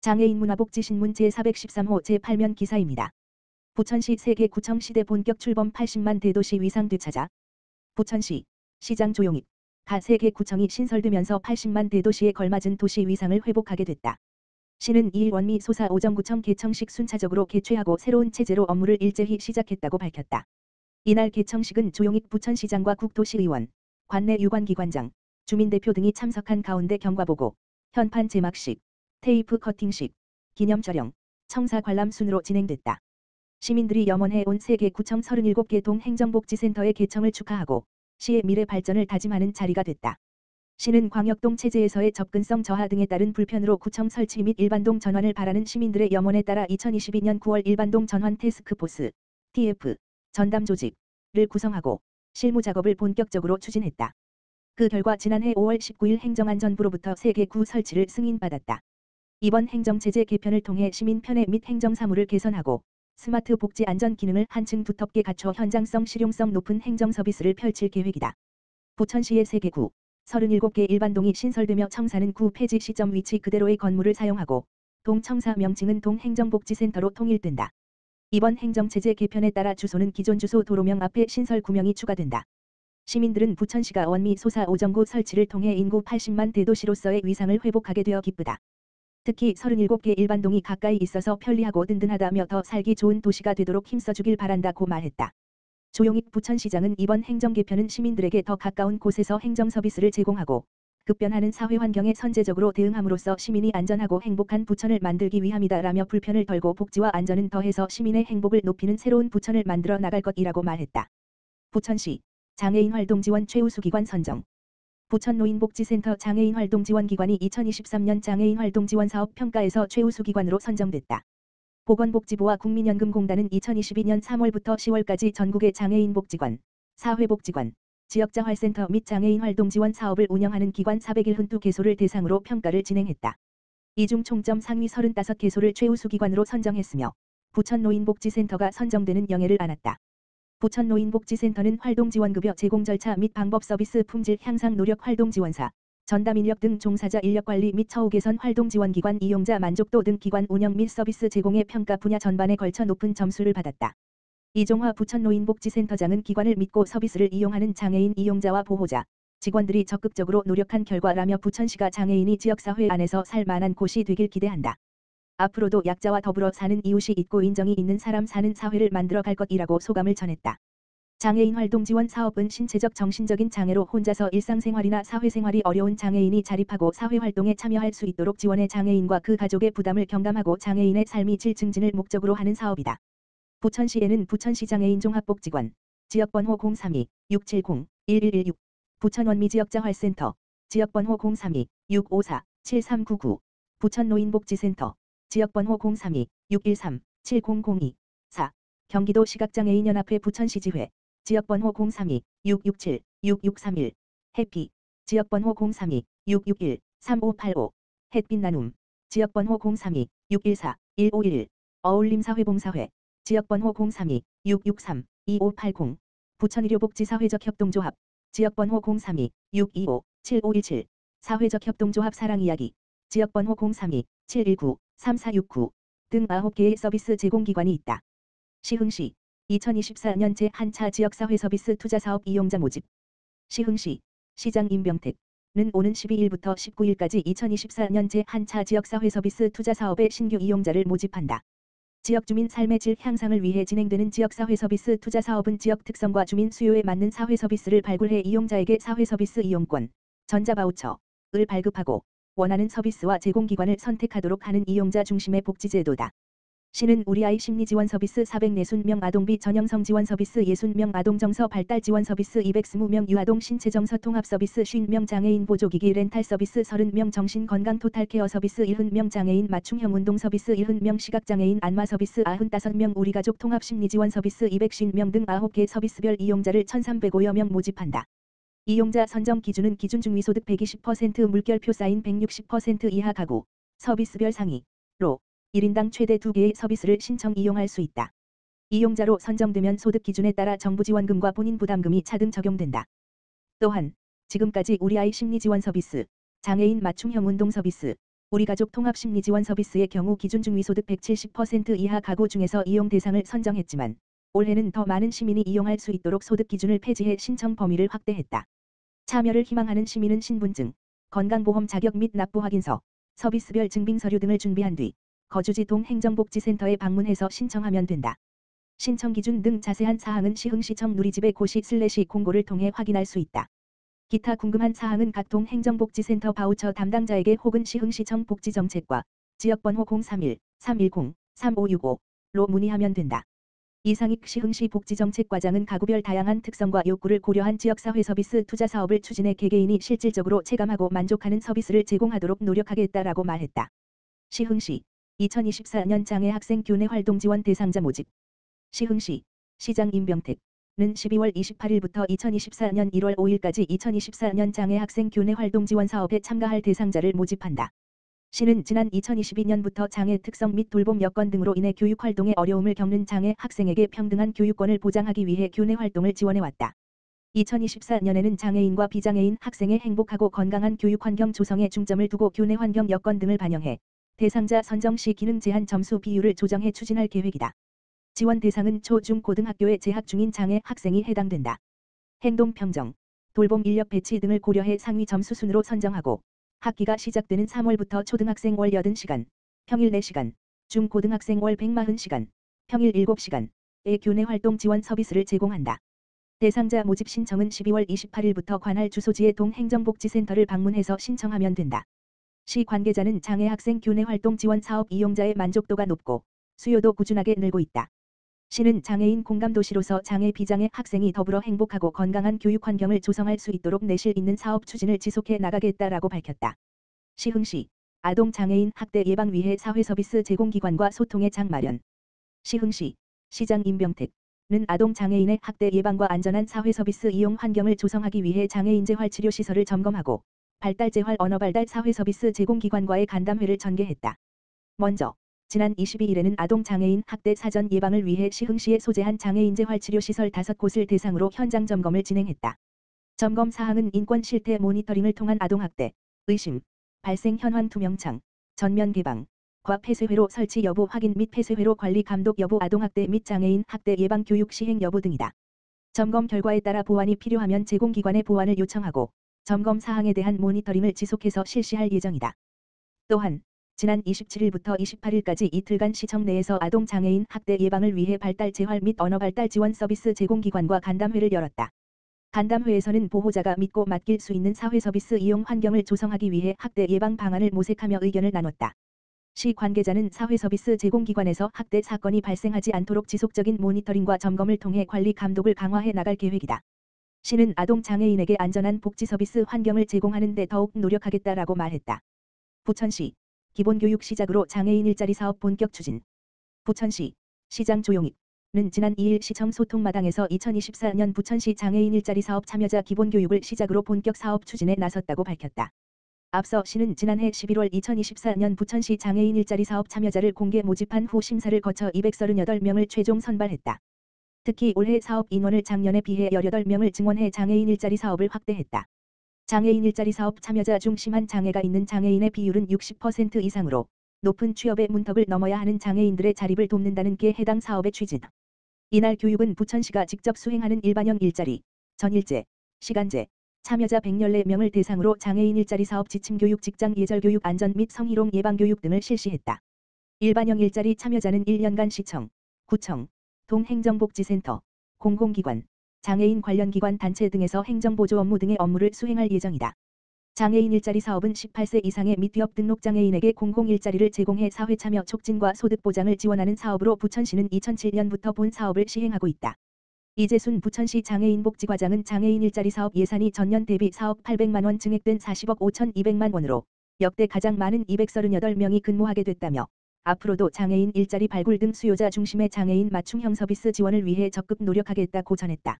장애인 문화복지신문 제413호 제8면 기사입니다. 부천시 세계구청 시대 본격 출범 80만 대도시 위상 되찾아. 부천시 시장 조용익 가 세계구청이 신설되면서 80만 대도시에 걸맞은 도시 위상을 회복하게 됐다. 시는 2일 원미 소사 오정구청 개청식 순차적으로 개최하고 새로운 체제로 업무를 일제히 시작했다고 밝혔다. 이날 개청식은 조용익 부천시장과 국도시의원, 관내 유관기관장, 주민대표 등이 참석한 가운데 경과보고, 현판 제막식, 테이프 커팅식, 기념 촬영, 청사 관람 순으로 진행됐다. 시민들이 염원해 온 세계구청 37개 동행정복지센터의 개청을 축하하고 시의 미래 발전을 다짐하는 자리가 됐다. 시는 광역동 체제에서의 접근성 저하 등에 따른 불편으로 구청 설치 및 일반동 전환을 바라는 시민들의 염원에 따라 2022년 9월 일반동 전환 태스크포스 TF 전담 조직을 구성하고 실무 작업을 본격적으로 추진했다. 그 결과 지난해 5월 19일 행정안전부로부터 세계구 설치를 승인받았다. 이번 행정체제 개편을 통해 시민 편의 및 행정사무를 개선하고 스마트 복지 안전 기능을 한층 두텁게 갖춰 현장성 실용성 높은 행정 서비스를 펼칠 계획이다. 부천시의 세계구 37개 일반동이 신설되며 청사는 구 폐지 시점 위치 그대로의 건물을 사용하고 동청사 명칭은 동행정복지센터로 통일된다. 이번 행정체제 개편에 따라 주소는 기존 주소 도로명 앞에 신설 구명이 추가된다. 시민들은 부천시가 원미 소사 오정구 설치를 통해 인구 80만 대도시로서의 위상을 회복하게 되어 기쁘다. 특히 37개 일반동이 가까이 있어서 편리하고 든든하다며 더 살기 좋은 도시가 되도록 힘써주길 바란다고 말했다. 조용익 부천시장은 이번 행정 개편은 시민들에게 더 가까운 곳에서 행정 서비스를 제공하고 급변하는 사회 환경에 선제적으로 대응함으로써 시민이 안전하고 행복한 부천을 만들기 위함이다라며 불편을 덜고 복지와 안전은 더해서 시민의 행복을 높이는 새로운 부천을 만들어 나갈 것이라고 말했다. 부천시 장애인 활동 지원 최우수 기관 선정. 부천 노인복지센터 장애인 활동 지원 기관이 2023년 장애인 활동 지원 사업 평가에서 최우수 기관으로 선정됐다. 보건복지부와 국민연금공단은 2022년 3월부터 10월까지 전국의 장애인 복지관, 사회복지관, 지역자활센터 및 장애인 활동 지원 사업을 운영하는 기관 401개소를 대상으로 평가를 진행했다. 이 중 총점 상위 35개소를 최우수 기관으로 선정했으며 부천 노인복지센터가 선정되는 영예를 안았다. 부천 노인복지센터는 활동지원급여 제공 절차 및 방법 서비스 품질 향상 노력 활동지원사, 전담 인력 등 종사자 인력관리 및 처우 개선 활동지원기관 이용자 만족도 등 기관 운영 및 서비스 제공의 평가 분야 전반에 걸쳐 높은 점수를 받았다. 이종화 부천 노인복지센터장은 기관을 믿고 서비스를 이용하는 장애인 이용자와 보호자, 직원들이 적극적으로 노력한 결과라며 부천시가 장애인이 지역사회 안에서 살 만한 곳이 되길 기대한다. 앞으로도 약자와 더불어 사는 이웃이 있고 인정이 있는 사람 사는 사회를 만들어 갈 것이라고 소감을 전했다. 장애인 활동 지원 사업은 신체적 정신적인 장애로 혼자서 일상생활이나 사회생활이 어려운 장애인이 자립하고 사회활동에 참여할 수 있도록 지원해 장애인과 그 가족의 부담을 경감하고 장애인의 삶의 질 증진을 목적으로 하는 사업이다. 부천시에는 부천시 장애인 종합복지관, 지역번호 032-670-1116, 부천 원미지역자활센터, 지역번호 032-654-7399, 부천 노인복지센터, 지역번호 032-613-7002, 4. 경기도 시각장애인연합회 부천시지회, 지역번호 032-667-6631, 해피, 지역번호 032-661-3585, 햇빛나눔, 지역번호 032-614-1511, 어울림사회봉사회, 지역번호 032-663-2580, 부천의료복지사회적 협동조합, 지역번호 032-625-7517, 사회적 협동조합 사랑이야기, 지역번호 032-719-3469 등 9개의 서비스 제공기관이 있다. 시흥시 2024년 제1차 지역사회 서비스 투자사업 이용자 모집. 시흥시 시장 임병택는 오는 12일부터 19일까지 2024년 제1차 지역사회 서비스 투자사업의 신규 이용자를 모집한다. 지역주민 삶의 질 향상을 위해 진행되는 지역사회 서비스 투자사업은 지역 특성과 주민 수요에 맞는 사회 서비스를 발굴해 이용자에게 사회 서비스 이용권, 전자바우처를 발급하고 원하는 서비스와 제공기관을 선택하도록 하는 이용자 중심의 복지제도다. 시는 우리 아이 심리지원 서비스 440명 아동비 전형성 지원 서비스 60명 아동정서 발달 지원 서비스 220명 유아동 신체정서 통합 서비스 50명 장애인 보조기기 렌탈 서비스 30명 정신건강 토탈케어 서비스 70명 장애인 맞춤형 운동 서비스 70명 시각장애인 안마 서비스 95명 우리가족 통합 심리지원 서비스 250명 등 9개 서비스별 이용자를 1305여 명 모집한다. 이용자 선정 기준은 기준 중위소득 120% 물결표 사인 160% 이하 가구, 서비스별 상위로 1인당 최대 2개의 서비스를 신청 이용할 수 있다. 이용자로 선정되면 소득 기준에 따라 정부 지원금과 본인 부담금이 차등 적용된다. 또한 지금까지 우리 아이 심리 지원 서비스, 장애인 맞춤형 운동 서비스, 우리가족 통합심리지원 서비스의 경우 기준 중위소득 170% 이하 가구 중에서 이용 대상을 선정했지만 올해는 더 많은 시민이 이용할 수 있도록 소득 기준을 폐지해 신청 범위를 확대했다. 참여를 희망하는 시민은 신분증, 건강보험 자격 및 납부 확인서, 서비스별 증빙서류 등을 준비한 뒤 거주지 동행정복지센터에 방문해서 신청하면 된다. 신청 기준 등 자세한 사항은 시흥시청 누리집의 고시/공고를 통해 확인할 수 있다. 기타 궁금한 사항은 각 동행정복지센터 바우처 담당자에게 혹은 시흥시청 복지정책과 지역번호 031-310-3565로 문의하면 된다. 이상익 시흥시 복지정책과장은 가구별 다양한 특성과 욕구를 고려한 지역사회 서비스 투자 사업을 추진해 개개인이 실질적으로 체감하고 만족하는 서비스를 제공하도록 노력하겠다라고 말했다. 시흥시 2024년 장애 학생 교내 활동 지원 대상자 모집. 시흥시 시장 임병택 는 12월 28일부터 2024년 1월 5일까지 2024년 장애 학생 교내 활동 지원 사업에 참가할 대상자를 모집한다. 시는 지난 2022년부터 장애 특성 및 돌봄 여건 등으로 인해 교육 활동에 어려움을 겪는 장애 학생에게 평등한 교육권을 보장하기 위해 교내 활동을 지원해왔다. 2024년에는 장애인과 비장애인 학생의 행복하고 건강한 교육 환경 조성에 중점을 두고 교내 환경 여건 등을 반영해 대상자 선정 시 기능 제한 점수 비율을 조정해 추진할 계획이다. 지원 대상은 초, 중, 고등학교에 재학 중인 장애 학생이 해당된다. 행동 평정, 돌봄 인력 배치 등을 고려해 상위 점수 순으로 선정하고 학기가 시작되는 3월부터 초등학생 월 80시간, 평일 4시간, 중, 고등학생 월 140시간, 평일 7시간의 교내 활동 지원 서비스를 제공한다. 대상자 모집 신청은 12월 28일부터 관할 주소지의 동행정복지센터를 방문해서 신청하면 된다. 시 관계자는 장애 학생 교내 활동 지원 사업 이용자의 만족도가 높고 수요도 꾸준하게 늘고 있다. 시는 장애인 공감도시로서 장애 비장애 학생이 더불어 행복하고 건강한 교육 환경을 조성할 수 있도록 내실 있는 사업 추진을 지속해 나가겠다라고 밝혔다. 시흥시 아동 장애인 학대 예방 위해 사회서비스 제공기관과 소통의 장 마련. 시흥시 시장 임병택는 아동 장애인의 학대 예방과 안전한 사회서비스 이용 환경을 조성하기 위해 장애인 재활치료시설을 점검하고 발달재활 언어발달 사회서비스 제공기관과의 간담회를 전개했다. 먼저 지난 22일에는 아동장애인 학대 사전 예방을 위해 시흥시에 소재한 장애인 재활치료시설 5곳을 대상으로 현장 점검을 진행했다. 점검 사항은 인권 실태 모니터링을 통한 아동학대, 의심, 발생 현황 투명창, 전면 개방, 과 폐쇄회로 설치 여부 확인 및 폐쇄회로 관리 감독 여부 아동학대 및 장애인 학대 예방 교육 시행 여부 등이다. 점검 결과에 따라 보완이 필요하면 제공기관에 보완을 요청하고 점검 사항에 대한 모니터링을 지속해서 실시할 예정이다. 또한 지난 27일부터 28일까지 이틀간 시청 내에서 아동장애인 학대 예방을 위해 발달재활 및 언어발달 지원 서비스 제공기관과 간담회를 열었다. 간담회에서는 보호자가 믿고 맡길 수 있는 사회서비스 이용 환경을 조성하기 위해 학대 예방 방안을 모색하며 의견을 나눴다. 시 관계자는 사회서비스 제공기관에서 학대 사건이 발생하지 않도록 지속적인 모니터링과 점검을 통해 관리 감독을 강화해 나갈 계획이다. 시는 아동장애인에게 안전한 복지서비스 환경을 제공하는 데 더욱 노력하겠다라고 말했다. 부천시 기본교육 시작으로 장애인 일자리 사업 본격 추진. 부천시 시장 조용익는 지난 2일 시청 소통마당에서 2024년 부천시 장애인 일자리 사업 참여자 기본교육을 시작으로 본격 사업 추진에 나섰다고 밝혔다. 앞서 시는 지난해 11월 2024년 부천시 장애인 일자리 사업 참여자를 공개 모집한 후 심사를 거쳐 238명을 최종 선발했다. 특히 올해 사업 인원을 작년에 비해 18명을 증원해 장애인 일자리 사업을 확대했다. 장애인 일자리 사업 참여자 중 심한 장애가 있는 장애인의 비율은 60% 이상으로 높은 취업의 문턱을 넘어야 하는 장애인들의 자립을 돕는다는 게 해당 사업의 취지. 이날 교육은 부천시가 직접 수행하는 일반형 일자리, 전일제, 시간제, 참여자 114명을 대상으로 장애인 일자리 사업 지침교육 직장 예절교육 안전 및 성희롱 예방교육 등을 실시했다. 일반형 일자리 참여자는 1년간 시청, 구청, 동행정복지센터, 공공기관, 장애인 관련 기관 단체 등에서 행정보조 업무 등의 업무를 수행할 예정이다. 장애인 일자리 사업은 18세 이상의 미취업 등록 장애인에게 공공일자리를 제공해 사회참여 촉진과 소득보장을 지원하는 사업으로 부천시는 2007년부터 본 사업을 시행하고 있다. 이재순 부천시 장애인복지과장은 장애인 일자리 사업 예산이 전년 대비 4억 800만 원 증액된 40억 5,200만 원으로 역대 가장 많은 238명이 근무하게 됐다며 앞으로도 장애인 일자리 발굴 등 수요자 중심의 장애인 맞춤형 서비스 지원을 위해 적극 노력하겠다고 전했다.